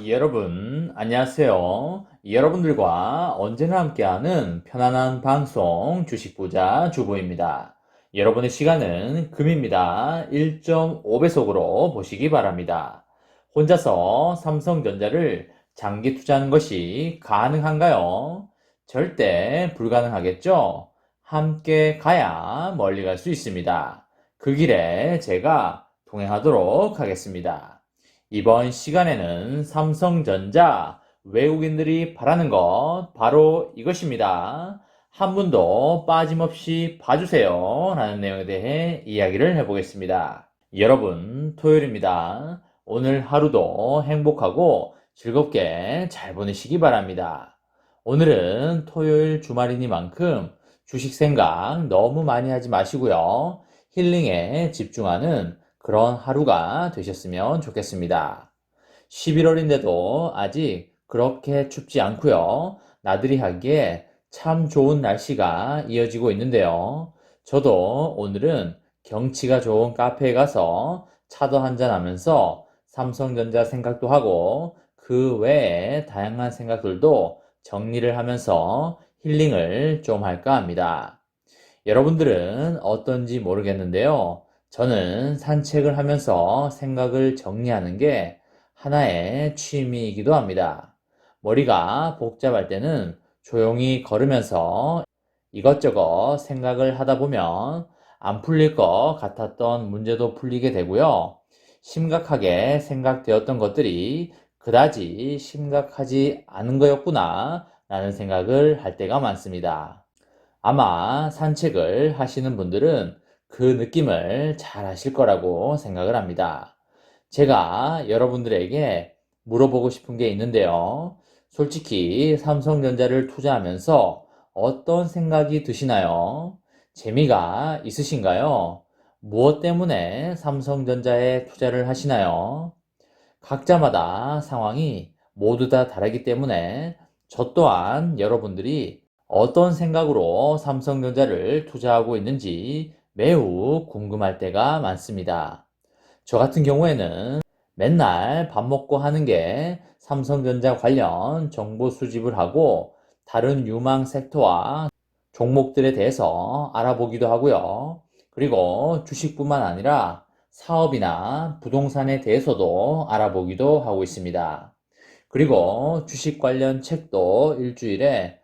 여러분, 안녕하세요. 여러분들과 언제나 함께하는 편안한 방송 주식부자 주부입니다. 여러분의 시간은 금입니다. 1.5배속으로 보시기 바랍니다. 혼자서 삼성전자를 장기 투자하는 것이 가능한가요? 절대 불가능하겠죠? 함께 가야 멀리 갈 수 있습니다. 그 길에 제가 동행하도록 하겠습니다. 이번 시간에는 삼성전자 외국인들이 바라는 것 바로 이것입니다. 한 분도 빠짐없이 봐주세요 라는 내용에 대해 이야기를 해보겠습니다. 여러분, 토요일입니다. 오늘 하루도 행복하고 즐겁게 잘 보내시기 바랍니다. 오늘은 토요일 주말이니만큼 주식 생각 너무 많이 하지 마시고요. 힐링에 집중하는 그런 하루가 되셨으면 좋겠습니다. 11월인데도 아직 그렇게 춥지 않고요. 나들이 하기에 참 좋은 날씨가 이어지고 있는데요. 저도 오늘은 경치가 좋은 카페에 가서 차도 한잔 하면서 삼성전자 생각도 하고 그 외에 다양한 생각들도 정리를 하면서 힐링을 좀 할까 합니다. 여러분들은 어떤지 모르겠는데요. 저는 산책을 하면서 생각을 정리하는 게 하나의 취미이기도 합니다. 머리가 복잡할 때는 조용히 걸으면서 이것저것 생각을 하다 보면 안 풀릴 것 같았던 문제도 풀리게 되고요. 심각하게 생각되었던 것들이 그다지 심각하지 않은 거였구나 라는 생각을 할 때가 많습니다. 아마 산책을 하시는 분들은 그 느낌을 잘 아실 거라고 생각을 합니다. 제가 여러분들에게 물어보고 싶은 게 있는데요. 솔직히 삼성전자를 투자하면서 어떤 생각이 드시나요? 재미가 있으신가요? 무엇 때문에 삼성전자에 투자를 하시나요? 각자마다 상황이 모두 다 다르기 때문에 저 또한 여러분들이 어떤 생각으로 삼성전자를 투자하고 있는지 매우 궁금할 때가 많습니다. 저 같은 경우에는 맨날 밥 먹고 하는 게 삼성전자 관련 정보 수집을 하고 다른 유망 섹터와 종목들에 대해서 알아보기도 하고요. 그리고 주식뿐만 아니라 사업이나 부동산에 대해서도 알아보기도 하고 있습니다. 그리고 주식 관련 책도 일주일에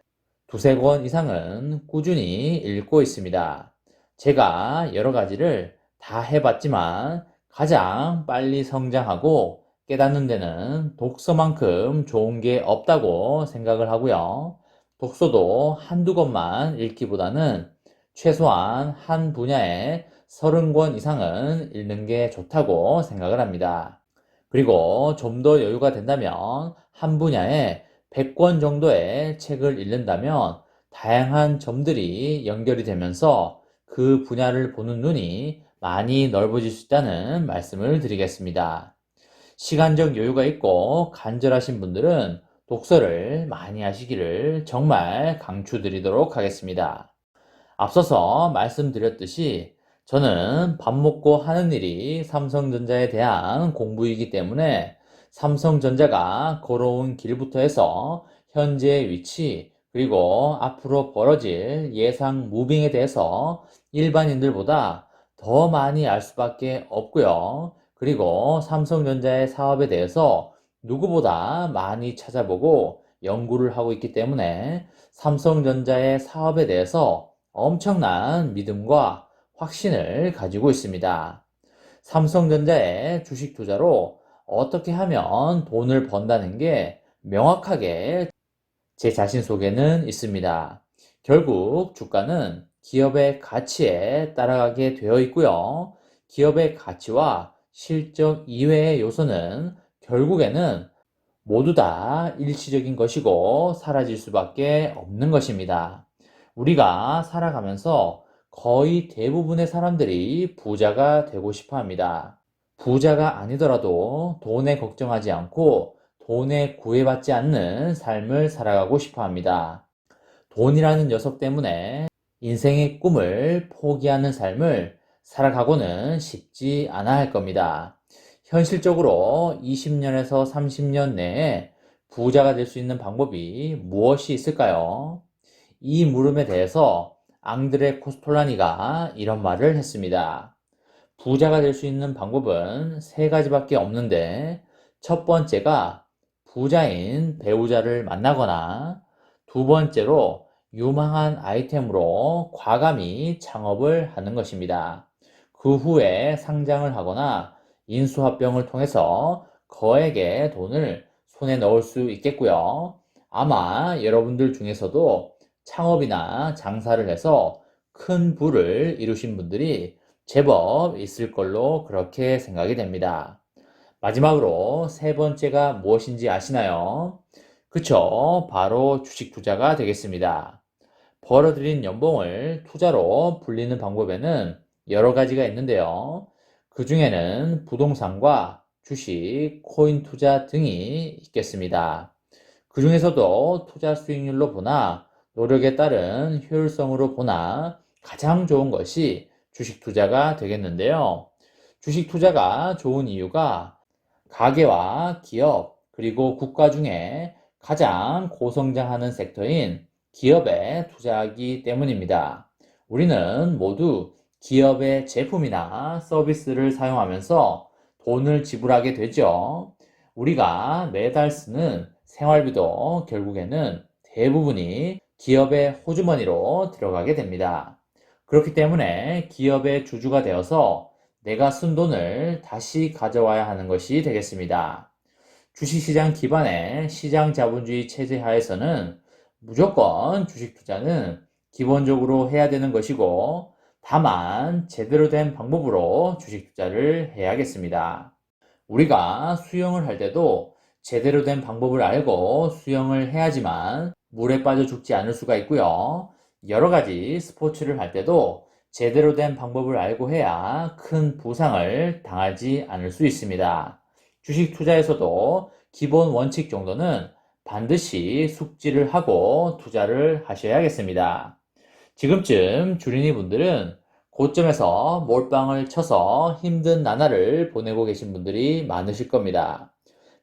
두세 권 이상은 꾸준히 읽고 있습니다. 제가 여러 가지를 다 해봤지만 가장 빨리 성장하고 깨닫는 데는 독서만큼 좋은 게 없다고 생각을 하고요. 독서도 한두 권만 읽기보다는 최소한 한 분야에 30권 이상은 읽는 게 좋다고 생각을 합니다. 그리고 좀 더 여유가 된다면 한 분야에 100권 정도의 책을 읽는다면 다양한 점들이 연결이 되면서 그 분야를 보는 눈이 많이 넓어질 수 있다는 말씀을 드리겠습니다. 시간적 여유가 있고 간절하신 분들은 독서를 많이 하시기를 정말 강추드리도록 하겠습니다. 앞서서 말씀드렸듯이 저는 밥 먹고 하는 일이 삼성전자에 대한 공부이기 때문에 삼성전자가 걸어온 길부터 해서 현재의 위치, 그리고 앞으로 벌어질 예상 무빙에 대해서 일반인들보다 더 많이 알 수밖에 없고요. 그리고 삼성전자의 사업에 대해서 누구보다 많이 찾아보고 연구를 하고 있기 때문에 삼성전자의 사업에 대해서 엄청난 믿음과 확신을 가지고 있습니다. 삼성전자의 주식 투자로 어떻게 하면 돈을 번다는 게 명확하게 제 자신 속에는 있습니다. 결국 주가는 기업의 가치에 따라가게 되어 있고요. 기업의 가치와 실적 이외의 요소는 결국에는 모두 다 일시적인 것이고 사라질 수밖에 없는 것입니다. 우리가 살아가면서 거의 대부분의 사람들이 부자가 되고 싶어 합니다. 부자가 아니더라도 돈에 걱정하지 않고 돈에 구애받지 않는 삶을 살아가고 싶어 합니다. 돈이라는 녀석 때문에 인생의 꿈을 포기하는 삶을 살아가고는 싶지 않아 할 겁니다. 현실적으로 20년에서 30년 내에 부자가 될 수 있는 방법이 무엇이 있을까요? 이 물음에 대해서 앙드레 코스톨라니가 이런 말을 했습니다. 부자가 될 수 있는 방법은 세 가지밖에 없는데, 첫 번째가 부자인 배우자를 만나거나, 두 번째로 유망한 아이템으로 과감히 창업을 하는 것입니다. 그 후에 상장을 하거나 인수합병을 통해서 거액의 돈을 손에 넣을 수 있겠고요. 아마 여러분들 중에서도 창업이나 장사를 해서 큰 부를 이루신 분들이 제법 있을 걸로 그렇게 생각이 됩니다. 마지막으로 세 번째가 무엇인지 아시나요? 그쵸? 바로 주식 투자가 되겠습니다. 벌어들인 연봉을 투자로 불리는 방법에는 여러 가지가 있는데요. 그 중에는 부동산과 주식, 코인 투자 등이 있겠습니다. 그 중에서도 투자 수익률로 보나 노력에 따른 효율성으로 보나 가장 좋은 것이 주식 투자가 되겠는데요. 주식 투자가 좋은 이유가 가계와 기업 그리고 국가 중에 가장 고성장하는 섹터인 기업에 투자하기 때문입니다. 우리는 모두 기업의 제품이나 서비스를 사용하면서 돈을 지불하게 되죠. 우리가 매달 쓰는 생활비도 결국에는 대부분이 기업의 호주머니로 들어가게 됩니다. 그렇기 때문에 기업의 주주가 되어서 내가 쓴 돈을 다시 가져와야 하는 것이 되겠습니다. 주식시장 기반의 시장 자본주의 체제 하에서는 무조건 주식 투자는 기본적으로 해야 되는 것이고, 다만 제대로 된 방법으로 주식 투자를 해야겠습니다. 우리가 수영을 할 때도 제대로 된 방법을 알고 수영을 해야지만 물에 빠져 죽지 않을 수가 있고요. 여러 가지 스포츠를 할 때도 제대로 된 방법을 알고 해야 큰 부상을 당하지 않을 수 있습니다. 주식 투자에서도 기본 원칙 정도는 반드시 숙지를 하고 투자를 하셔야겠습니다. 지금쯤 주린이 분들은 고점에서 몰빵을 쳐서 힘든 나날을 보내고 계신 분들이 많으실 겁니다.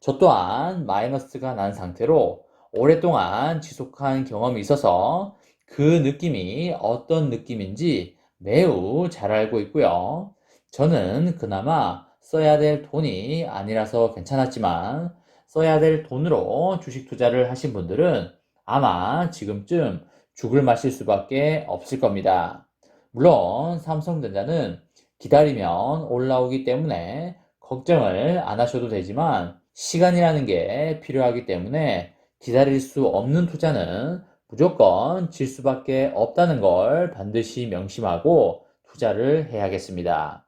저 또한 마이너스가 난 상태로 오랫동안 지속한 경험이 있어서 그 느낌이 어떤 느낌인지 매우 잘 알고 있고요. 저는 그나마 써야 될 돈이 아니라서 괜찮았지만 써야 될 돈으로 주식 투자를 하신 분들은 아마 지금쯤 죽을 마실 수밖에 없을 겁니다. 물론 삼성전자는 기다리면 올라오기 때문에 걱정을 안 하셔도 되지만 시간이라는 게 필요하기 때문에 기다릴 수 없는 투자는 무조건 질 수밖에 없다는 걸 반드시 명심하고 투자를 해야겠습니다.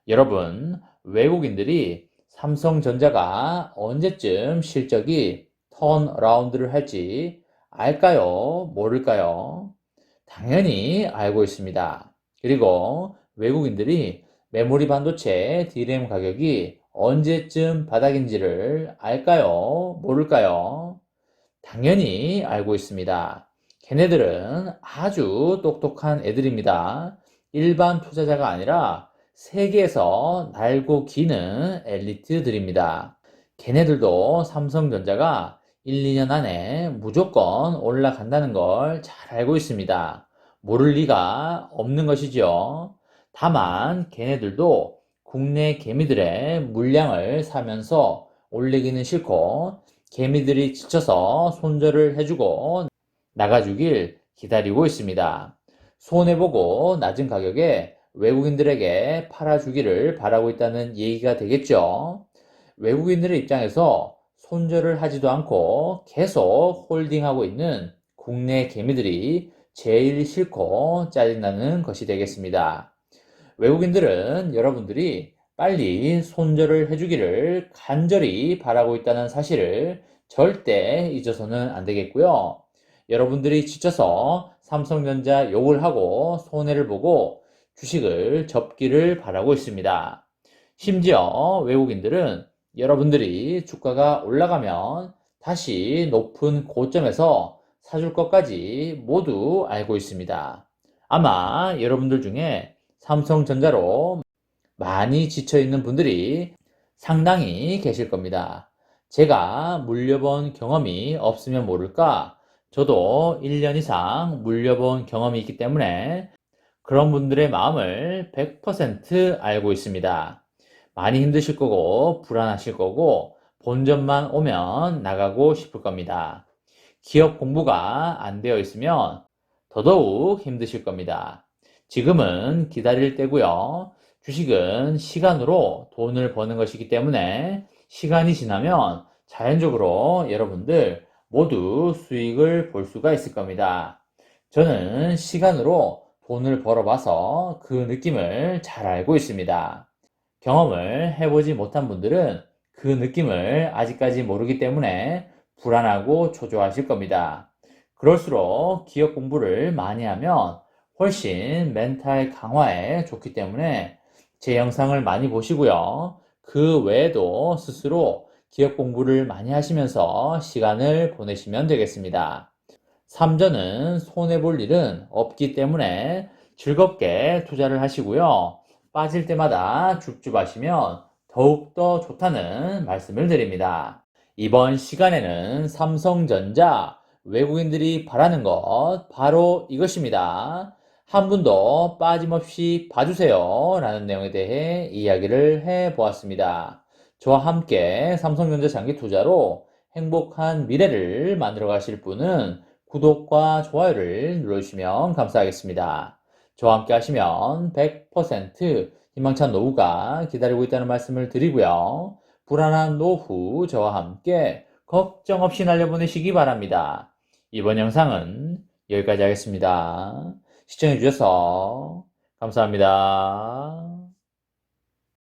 여러분, 외국인들이 삼성전자가 언제쯤 실적이 턴어라운드를 할지 알까요? 모를까요? 당연히 알고 있습니다. 그리고 외국인들이 메모리 반도체 DRAM 가격이 언제쯤 바닥인지를 알까요? 모를까요? 당연히 알고 있습니다. 걔네들은 아주 똑똑한 애들입니다. 일반 투자자가 아니라 세계에서 날고 기는 엘리트들입니다. 걔네들도 삼성전자가 1, 2년 안에 무조건 올라간다는 걸 잘 알고 있습니다. 모를 리가 없는 것이죠. 다만 걔네들도 국내 개미들의 물량을 사면서 올리기는 싫고 개미들이 지쳐서 손절을 해주고 나가주길 기다리고 있습니다. 손해보고 낮은 가격에 외국인들에게 팔아주기를 바라고 있다는 얘기가 되겠죠. 외국인들의 입장에서 손절을 하지도 않고 계속 홀딩하고 있는 국내 개미들이 제일 싫고 짜증나는 것이 되겠습니다. 외국인들은 여러분들이 빨리 손절을 해주기를 간절히 바라고 있다는 사실을 절대 잊어서는 안 되겠고요. 여러분들이 지쳐서 삼성전자 욕을 하고 손해를 보고 주식을 접기를 바라고 있습니다. 심지어 외국인들은 여러분들이 주가가 올라가면 다시 높은 고점에서 사줄 것까지 모두 알고 있습니다. 아마 여러분들 중에 삼성전자로 많이 지쳐있는 분들이 상당히 계실 겁니다. 제가 물려본 경험이 없으면 모를까? 저도 1년 이상 물려본 경험이 있기 때문에 그런 분들의 마음을 100% 알고 있습니다. 많이 힘드실 거고, 불안하실 거고, 본전만 오면 나가고 싶을 겁니다. 기업 공부가 안 되어 있으면 더더욱 힘드실 겁니다. 지금은 기다릴 때고요. 주식은 시간으로 돈을 버는 것이기 때문에 시간이 지나면 자연적으로 여러분들 모두 수익을 볼 수가 있을 겁니다. 저는 시간으로 돈을 벌어봐서 그 느낌을 잘 알고 있습니다. 경험을 해보지 못한 분들은 그 느낌을 아직까지 모르기 때문에 불안하고 초조하실 겁니다. 그럴수록 기업 공부를 많이 하면 훨씬 멘탈 강화에 좋기 때문에 제 영상을 많이 보시고요. 그 외에도 스스로 기업 공부를 많이 하시면서 시간을 보내시면 되겠습니다. 삼전은 손해볼 일은 없기 때문에 즐겁게 투자를 하시고요. 빠질 때마다 줍줍하시면 더욱더 좋다는 말씀을 드립니다. 이번 시간에는 삼성전자 외국인들이 바라는 것 바로 이것입니다. 한 분도 빠짐없이 봐주세요 라는 내용에 대해 이야기를 해보았습니다. 저와 함께 삼성전자 장기 투자로 행복한 미래를 만들어 가실 분은 구독과 좋아요를 눌러주시면 감사하겠습니다. 저와 함께 하시면 100% 희망찬 노후가 기다리고 있다는 말씀을 드리고요. 불안한 노후 저와 함께 걱정 없이 날려보내시기 바랍니다. 이번 영상은 여기까지 하겠습니다. 시청해주셔서 감사합니다.